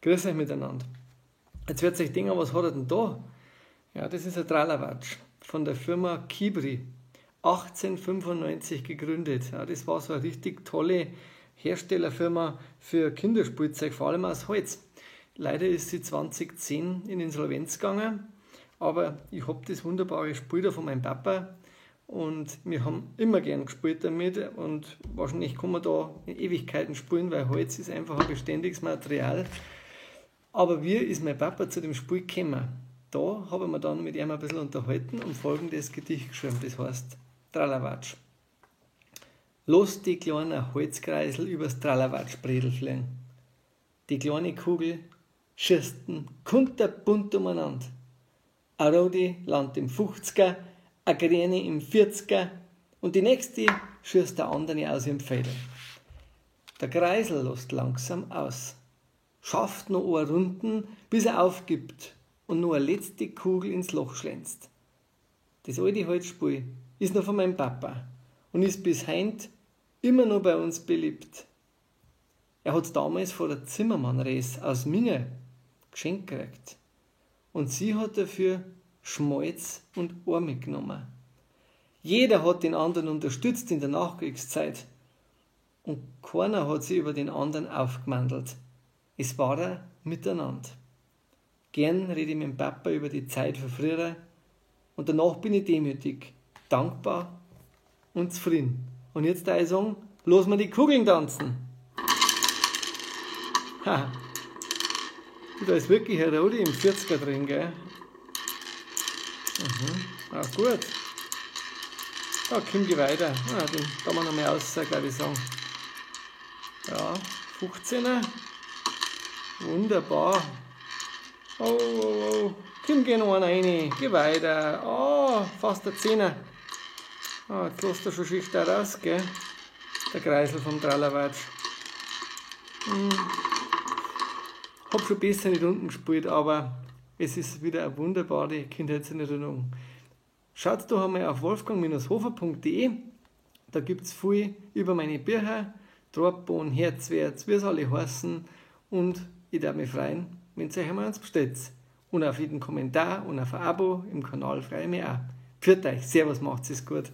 Grüß euch miteinander. Jetzt wird euch denken, was hat er denn da? Ja, das ist ein Tralawatsch von der Firma Kibri. 1895 gegründet. Ja, das war so eine richtig tolle Herstellerfirma für Kinderspielzeug, vor allem aus Holz. Leider ist sie 2010 in Insolvenz gegangen, aber ich habe das wunderbare Spiel da von meinem Papa und wir haben immer gern gespielt damit und wahrscheinlich kann man da in Ewigkeiten spielen, weil Holz ist einfach ein beständiges Material. Aber wie ist mein Papa zu dem Spiel gekommen? Da habe ich mir dann mit ihm ein bisschen unterhalten und folgendes Gedicht geschrieben, das heißt Tralawatsch. Lass die kleinen Holzkreisel übers Tralawatsch-Bredel fliegen. Die kleine Kugel schießt kunterbunt umeinander. Eine Rodi landet im 50er, eine Grüne im 40er und die nächste schießt der andere aus im Feder. Der Kreisel lässt langsam aus, schafft noch eine Runden, bis er aufgibt und nur eine letzte Kugel ins Loch schlänzt. Das alte Holzspiel ist noch von meinem Papa und ist bis heint immer noch bei uns beliebt. Er hat damals von der Zimmermann-Res aus Minge geschenkt gekriegt und sie hat dafür Schmalz und Ohr mitgenommen. Jeder hat den anderen unterstützt in der Nachkriegszeit und keiner hat sich über den anderen aufgemandelt. Es war ein Miteinander. Gern rede ich mit dem Papa über die Zeit von früher und danach bin ich demütig, dankbar und zufrieden. Und jetzt da ich sagen, los mal die Kugeln tanzen. Ha, da ist wirklich ein Rodi im 40er drin, gell? Auch gut. Da kommt ich weiter. Den kann man noch mal raus, glaube ich sagen. Ja, 15er. Wunderbar. Oh. Komm, geh noch einer rein. Geh weiter. Oh, fast der 10er. Jetzt lässt er schon Schicht da raus, gell? Der Kreisel vom Tralawatsch. Hab schon besser nicht unten gespielt, aber es ist wieder eine wunderbare Kindheitserinnerung. Schaut doch einmal auf wolfgang-hofer.de. Da gibt es viel über meine Bücher, Trappbohnen, Herzwärts, wie es alle heißen. Und ich darf mich freuen, wenn ihr euch einmal eins bestellt. Und auf jeden Kommentar und auf ein Abo im Kanal freue ich mich auch. Pfiat euch, servus, macht's es gut.